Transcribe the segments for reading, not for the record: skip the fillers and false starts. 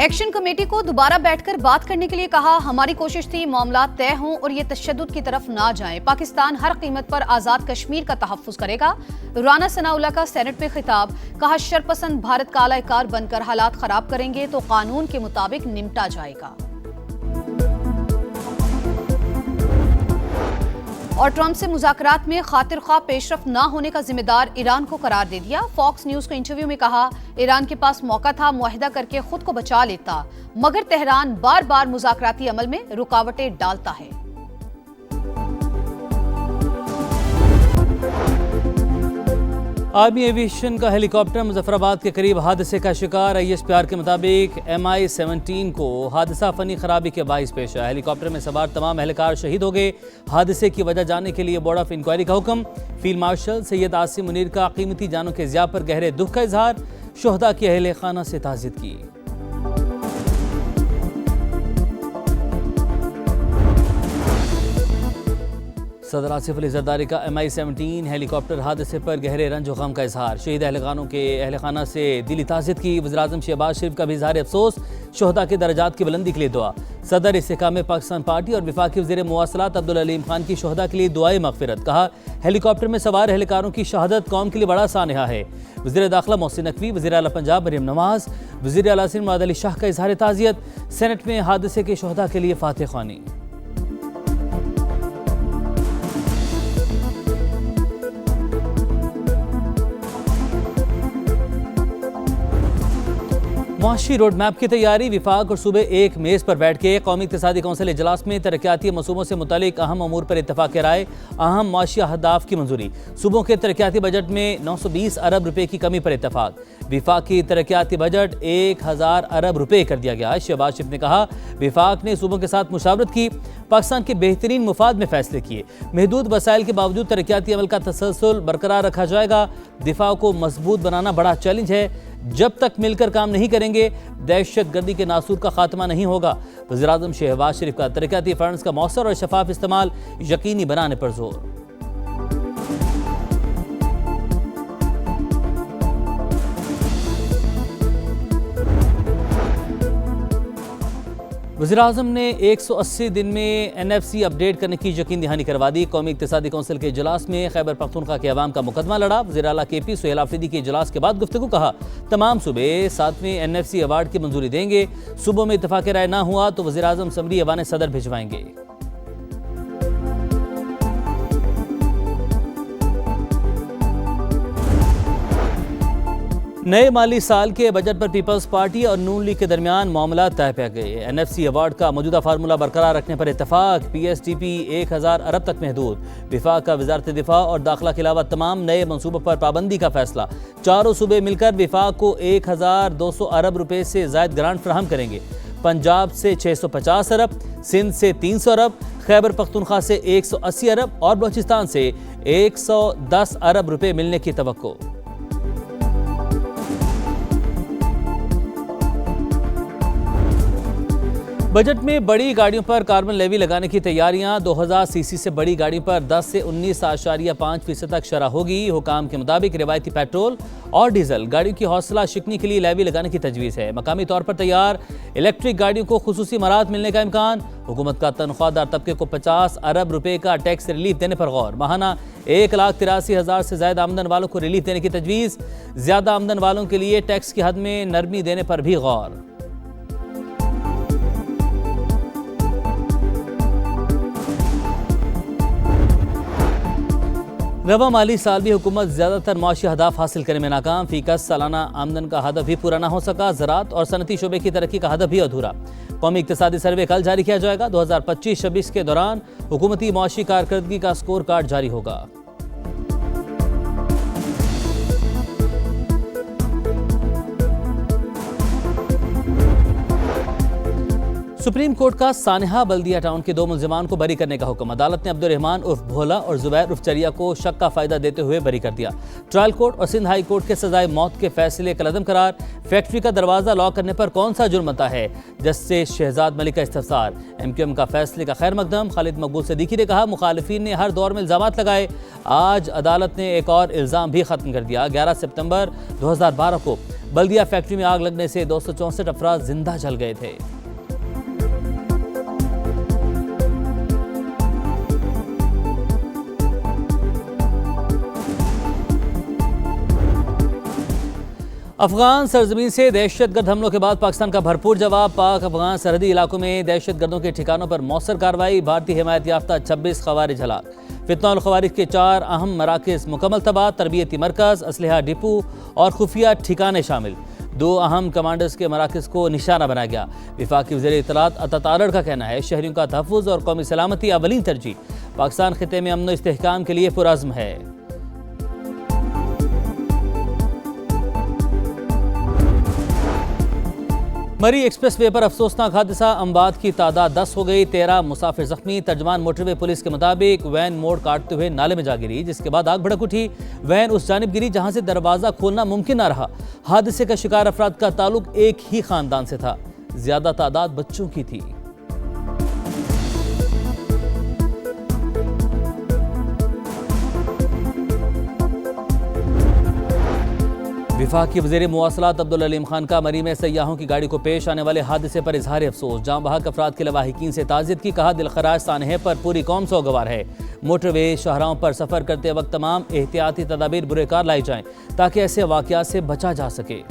Action committee को दोबारा बैठकर बात करने के लिए कहा। हमारी कोशिश थी मामला तय हों और ये तशद्दुद की तरफ ना जाए। पाकिस्तान हर कीमत पर आजाद कश्मीर का तहफ्फुज करेगा। राना सनाउल्लाह का सेनेट में खिताब। कहा, शरपसंद भारत का आलाकार बनकर हालात खराब करेंगे तो कानून के मुताबिक निपटा जाएगा। और ट्रंप से मुज़ाकरात में खातिर ख्वाह पेशरफ ना होने का जिम्मेदार ईरान को करार दे दिया। फॉक्स न्यूज के इंटरव्यू में कहा, ईरान के पास मौका था मुआहिदा करके खुद को बचा लेता, मगर तेहरान बार बार मुज़ाकराती अमल में रुकावटें डालता है। आर्मी एविएशन का हेलीकॉप्टर मुजफ्फराबाद के करीब हादसे का शिकार। ISPR के मुताबिक MI-17 को हादसा फनी खराबी के बाइस पेश आया। हेलीकॉप्टर में सवार तमाम एहलकार शहीद हो गए। हादसे की वजह जानने के लिए बोर्ड ऑफ इंक्वायरी का हुक्म। फील्ड मार्शल सैयद आसिम मुनीर का कीमती जानों के ज़िया पर गहरे दुख का इजहार। शोहदा के अहले खाना से ताज़ियत की। सदर आसिफ अली जरदारी का MI-17 हेलीकॉप्टर हादसे पर गहरे रंज और गम का इजहार। शहीद अहलखानों के अहल खाना से दिली ताज़ियत की। वज़ीर-ए-आज़म शहबाज शरीफ का भी इजहार अफसोस। शोहदा के दर्जात की बुलंदी के लिए दुआ। सदर इस्तेकाम पाकिस्तान पार्टी और वफाकी वज़ीर मुवासलात अब्दुल अलीम खान की शोहदा के लिए दुआए मग़फ़िरत। कहा, हेलीकॉप्टर में सवार एहलकारों की शहादत कौम के लिए बड़ा सानहा है। वज़ीर दाखिला मोहसिन नकवी, वज़ीर आला पंजाब मरियम नवाज, वज़ीर आला सिंध मुराद अली शाह का इजहार ताज़ियत। सेनेट में हादसे के शोहदा के लिए फातिह ख्वानी। मुआशी रोड मैप की तैयारी। विफाक और सूबे एक मेज पर बैठ के कौमी इक़्तिसादी कौंसिल इजलास में तरक्याती मसूबों से मुतालिक अहम अमूर पर इत्तफाक़ राय। अहम मुआशी अहदाफ की मंजूरी। सूबों के तरक्याती बजट में 920 अरब रुपए की कमी पर इत्तफाक़। विफाक की तरक्याती बजट 1000 अरब रुपए कर दिया गया। शहबाज शरीफ ने कहा, विफाक ने सूबों के साथ मुशावरत की, पाकिस्तान के बेहतरीन मुफाद में फैसले किए। महदूद वसाइल के बावजूद तरक्याती अमल का तसलसल बरकरार रखा जाएगा। दिफा को मजबूत बनाना बड़ा चैलेंज है। जब तक मिलकर काम नहीं करेंगे दहशत गर्दी के नासूर का खात्मा नहीं होगा। वज़ीर-ए-आज़म शहबाज शरीफ का तरक्याती फंड्स का मौसर और शफाफ इस्तेमाल यकीनी बनाने पर जोर। वज़ीर-ए-आज़म ने 180 दिन में NFC अपडेट करने की यकीन दहानी करवा दी। कौमी इक़्तिसादी कौंसिल के इजलास में खैबर पख्तूनख्वा के अवाम का मुकदमा लड़ा। वज़ीर आला KP सुहेल आफरीदी के इजलास के बाद गुफ्तगू। कहा, तमाम सूबे 7वें NFC अवार्ड की मंजूरी देंगे। सूबों में इत्तफाक़ राय ना हुआ तो वज़ीर-ए-आज़म समरी ऐवान सदर भिजवाएंगे। नए माली साल के बजट पर पीपल्स पार्टी और नून लीग के दरमियान मामला तय पै गए। NFC अवार्ड का मौजूदा फार्मूला बरकरार रखने पर इत्तफाक। PSDP 1000 अरब तक महदूद। विफाक का वजारत दिफा और दाखिला के अलावा तमाम नए मनसूबों पर पाबंदी का फैसला। चारों सूबे मिलकर विफाक को 1200 अरब रुपए से ज़ायद ग्रांट फराहम करेंगे। पंजाब से 650 अरब, सिंध से 300 अरब, खैबर पख्तूनख्वा से 180 अरब और बलूचिस्तान से 110 अरब रुपए मिलने की तवक्को। बजट में बड़ी गाड़ियों पर कार्बन लेवी लगाने की तैयारियां। 2000 सीसी से बड़ी गाड़ियों पर 10 से 19.5% तक शरह होगी। हुकाम के मुताबिक रिवायती पेट्रोल और डीजल गाड़ियों की हौसला शिकनी के लिए लेवी लगाने की तजवीज़ है। मकामी तौर पर तैयार इलेक्ट्रिक गाड़ियों को खुसूसी मराहत मिलने का इम्कान। हुकूमत का तनख्वाहदार तबके को 50 अरब रुपए का टैक्स रिलीफ देने पर गौर। माहाना 1,83,000 से ज्यादा आमदन वालों को रिलीफ देने की तजवीज़। ज्यादा आमदन वालों के लिए टैक्स की हद में नरमी देने पर भी गौर। रवा माली साल भी हुकूमत ज़्यादातर मुआशी हदाफ हासिल करने में नाकाम। फीकस सालाना आमदन का हदफ भी पूरा ना हो सका। ज़राअत और सनती शोबे की तरक्की का हदफ भी अधूरा। कौमी इक़्तिसादी सर्वे कल जारी किया जाएगा। 2025-26 के दौरान हुकूमती मुआशी कारकर्दगी का स्कोर कार्ड जारी होगा। सुप्रीम कोर्ट का सानहा बल्दिया टाउन के 2 मुल्जिमान को बरी करने का हुक्म। अदालत ने अब्दुल रहमान उर्फ भोला और जुबैर उर्फ चरिया को शक का फायदा देते हुए बरी कर दिया। ट्रायल कोर्ट और सिंध हाई कोर्ट के सजाए मौत के फैसले कलअदम करार। फैक्ट्री का दरवाजा लॉक करने पर कौन सा जुर्म बनता है, जस्टिस शहजाद मलिक का इस्तफसार। MQM का फैसले का खैर मकदम। खालिद मकबूल सिद्दीकी ने कहा, मुखालिफिन ने हर दौर में इल्जामात लगाए, आज अदालत ने एक और इल्ज़ाम भी खत्म कर दिया। 11 सितंबर 2012 को बल्दिया फैक्ट्री में आग लगने से 264 अफराद जिंदा जल गए थे। अफगान सरजमीन से दहशतगर्द हमलों के बाद पाकिस्तान का भरपूर जवाब। पाक अफगान सरहदी इलाकों में दहशतगर्दों के ठिकानों पर मौसर कार्रवाई। भारतीय हिमायत याफ्ता 26 खवारिज हलाक। फितना और खवारिज के 4 अहम मराकज़ मुकम्मल तबाह। तरबियती मरकज़, असलहा डिपो और खुफिया ठिकाने शामिल। 2 अहम कमांडर्स के मराकज़ को निशाना बनाया गया। वफाकी वज़ीर इत्तलात अता तारड़ का कहना है शहरियों का तहफ़्फ़ुज़ और कौमी सलामती अवलीन तरजीह। पाकिस्तान खित्ते में अमन व इस्तेहकाम के लिए पुरअज़्म है। मरी एक्सप्रेस वे पर अफसोसनाक हादसा। अमवात की तादाद 10 हो गई, 13 मुसाफिर जख्मी। तर्जमान मोटरवे पुलिस के मुताबिक वैन मोड़ काटते हुए नाले में जा गिरी, जिसके बाद आग भड़क उठी। वैन उस जानिब गिरी जहां से दरवाजा खोलना मुमकिन न रहा। हादसे का शिकार अफराद का ताल्लुक एक ही खानदान से था। ज्यादा तादाद बच्चों की थी। वफाकी वज़ीर मुवासलात अब्दुल अलीम खान का मरी में सयाहों की गाड़ी को पेश आने वाले हादसे पर इजहार अफसोस। जाँ बहक अफराद के लवाहिकीन से ताज़ियत की। कहा दिलखराज सानहे पर पूरी कौम सोगवार है। मोटरवे शाहराहों पर सफ़र करते वक्त तमाम एहतियाती तदाबीर बुरेकार लाई जाएँ ताकि ऐसे वाक़यात से बचा जा सके।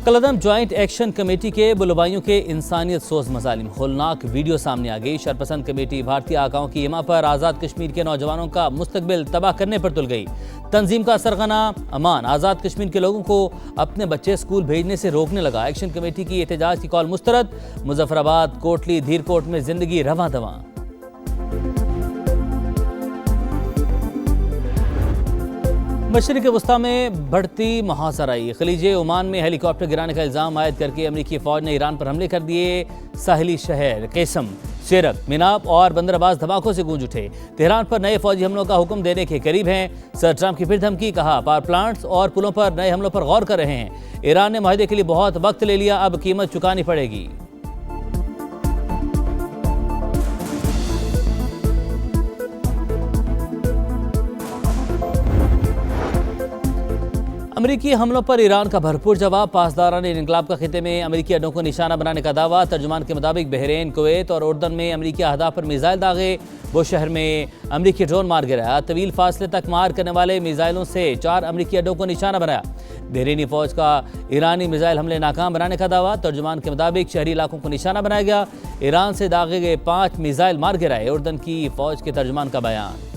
कलअदम ज्वाइंट एक्शन कमेटी के बुलवाइयों के इंसानियत सोज मजालिम। होलनाक वीडियो सामने आ गई। शरपसंद कमेटी भारतीय आकाओं की इमा पर आज़ाद कश्मीर के नौजवानों का मुस्तकबिल तबाह करने पर तुल गई। तंजीम का सरगना अमान आज़ाद कश्मीर के लोगों को अपने बच्चे स्कूल भेजने से रोकने लगा। एक्शन कमेटी की एहतजाज की कॉल मुस्तरद। मुजफ्फराबाद, कोटली, धीरकोट में जिंदगी रवां दवां। मशरिक़ वस्ता में बढ़ती मुहासराई। खलीजे ओमान में हेलीकॉप्टर गिराने का इल्ज़ाम आयद करके अमरीकी फ़ौज ने ईरान पर हमले कर दिए। साहिली शहर कैसम, शेरक, मिनाब और बंदरबाज धमाकों से गूंज उठे। तेहरान पर नए फौजी हमलों का हुक्म देने के करीब हैं। सर ट्रंप की फिर धमकी। कहा पावर प्लांट्स और पुलों पर नए हमलों पर गौर कर रहे हैं। ईरान ने माहदे के लिए बहुत वक्त ले लिया, अब कीमत चुकानी पड़ेगी। अमरीकी हमलों पर ईरान का भरपूर जवाब। पासदारान इनकलाब का खिते में अमरीकी अड्डों को निशाना बनाने का दावा। तर्जुमान के मुताबिक बहरीन, कुवैत और उर्दन में अमरीकी अहदाफ पर मिसाइल दागे। वो शहर में अमरीकी ड्रोन मार गिराया। तवील फासले तक मार करने वाले मिसाइलों से 4 अमरीकी अड्डों को निशाना बनाया। बहरीनी फौज का ईरानी मिसाइल हमले नाकाम बनाने का दावा। तर्जुमान के मुताबिक शहरी इलाकों को निशाना बनाया गया। ईरान से दागे गए 5 मिसाइल मार गिराए। उर्दन की फौज के तर्जुमान का बयान।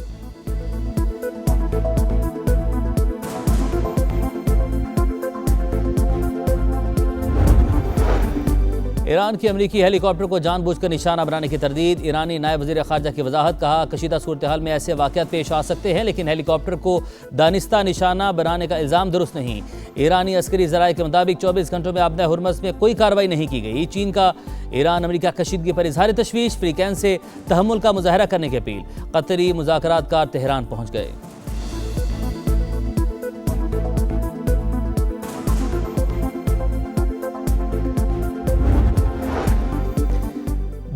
ईरान की अमरीकी हेलीकॉप्टर को जानबूझकर निशाना बनाने की तरदीद। ईरानी नायब वज़ीर ख़ारजा की वजाहत। कहा कशीदा सूरत हाल में ऐसे वाक़यात पेश आ सकते हैं, लेकिन हेलीकॉप्टर को दानिस्ता निशाना बनाने का इल्ज़ाम दुरुस्त नहीं। ईरानी अस्करी ज़राए के मुताबिक 24 घंटों में आपदा हुर्मस में कोई कार्रवाई नहीं की गई। चीन का ईरान अमरीका कशीदगी पर इजहार तशवीश। फ्रीकैन से तहम्मुल का मुजाहरा करने की अपील। कतरी मुज़ाकरातकार तेहरान पहुँच गए।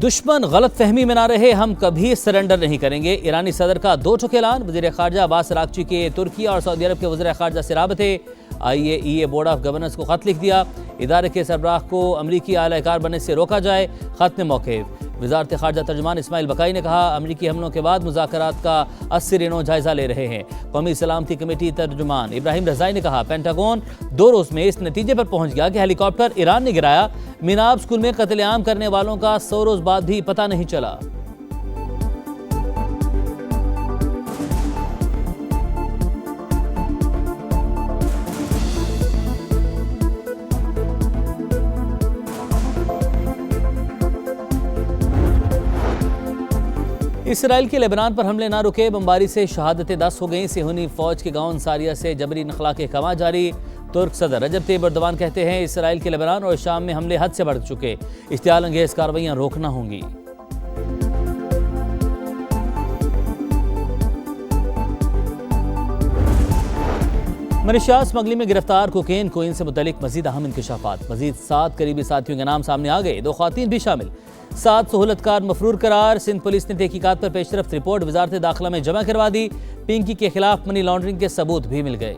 दुश्मन गलत फहमी में ना रहे, हम कभी सरेंडर नहीं करेंगे। ईरानी सदर का 2 टुक ऐलान। वज़ीर ख़ारजा अब्बास अराग़ची के तुर्की और सऊदी अरब के वज़ीर ख़ारजा से राबते। IAEA बोर्ड ऑफ गवर्नेंस को ख़त लिख दिया। इदारे के सरबराह को अमरीकी आलाकार बनने से रोका जाए। ख़त में मौक़िफ़। वज़ारत ख़ारजा तर्जुमान इस्माइल बकाई ने कहा अमरीकी हमलों के बाद मुज़ाकरात का 80 रिनो जायज़ा ले रहे हैं। कौमी सलामती कमेटी तर्जुमान इब्राहिम रज़ाई ने कहा पेंटागन 2 रोज़ में इस नतीजे पर पहुँच गया कि हेलीकॉप्टर ईरान ने गिराया। मिनाब स्कूल में कत्लेआम करने वालों का 100 रोज़ बाद भी पता नहीं चला। इसराइल के लेबनान पर हमले ना रुके। बमबारी से शहादतें 10 हो गईं। सेहूनी फौज के गांव अंसारिया से जबरी नखला के कमा जारी। तुर्क सदर रजब तैयब एर्दोगान कहते हैं इसराइल के लेबनान और शाम में हमले हद से बढ़ चुके। इश्तियाल अंगेज कार्रवाइयां रोकना होंगी। मनीषा स्मगलिंग में गिरफ्तार कोकेन कोइन से मुतलिक मजीद अहम इंकशाफात। मजीद 7 करीबी साथियों के नाम सामने आ गए, 2 ख्वातीन भी शामिल। 7 सहूलतकार मफरूर करार। सिंध पुलिस ने तहकीकात पर पेशरफ्त रिपोर्ट वजारत दाखिला में जमा करवा दी। पिंकी के खिलाफ मनी लॉन्ड्रिंग के सबूत भी मिल गए।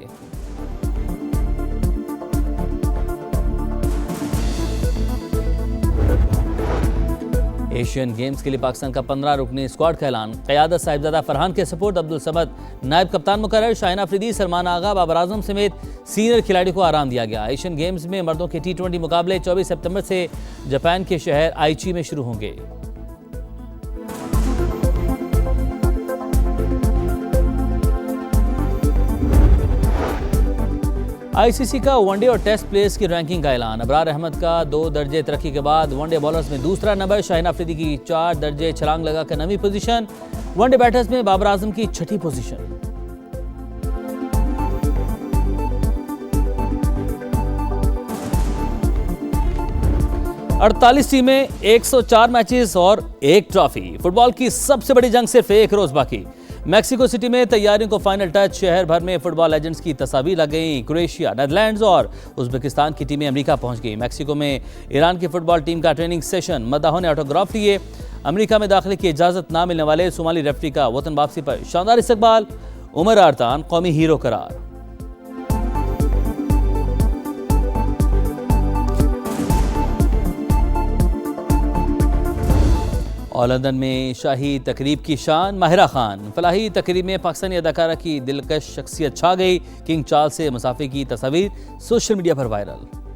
एशियन गेम्स के लिए पाकिस्तान का 15 रुकनी स्क्वाड का ऐलान। क़यादत साहिबजादा फरहान के सपोर्ट अब्दुल समद नायब कप्तान मुकर्रर। शाहीन अफरीदी, सलमान आगा, बाबर आजम समेत सीनियर खिलाड़ियों को आराम दिया गया। एशियन गेम्स में मर्दों के T20 मुकाबले 24 सितंबर से जापान के शहर आइची में शुरू होंगे। आईसीसी का वनडे और टेस्ट प्लेयर्स की रैंकिंग का ऐलान। अबरार अहमद का 2 दर्जे तरक्की के बाद वनडे बॉलर्स में दूसरा नंबर। शाहीन अफरीदी की 4 दर्जे छलांग लगाकर 9वीं पोजीशन। वनडे बैटर्स में बाबर आजम की 6ठी पोजीशन। अड़तालीस टीमें, 104 मैचेस और 1 ट्रॉफी। फुटबॉल की सबसे बड़ी जंग सिर्फ 1 रोज बाकी। मैक्सिको सिटी में तैयारियों को फाइनल टच। शहर भर में फुटबॉल लेजेंड्स की तस्वीर लग गई। क्रोएशिया, नेदरलैंड्स और उज्बेकिस्तान की टीमें अमेरिका पहुंच गई। मैक्सिको में ईरान की फुटबॉल टीम का ट्रेनिंग सेशन। मद्दाहों ने ऑटोग्राफ लिए। अमेरिका में दाखिले की इजाजत ना मिलने वाले सोमाली रेफरी का वतन वापसी पर शानदार इस्तकबाल। उमर आरतान कौमी हीरो करार। और लंदन में शाही तकरीब की शान। माहिरा खान फलाही तकरीब में पाकिस्तानी अदाकारा की दिलकश शख्सियत छा गई। किंग चार्ल्स से मुसाफिर की तस्वीर सोशल मीडिया पर वायरल।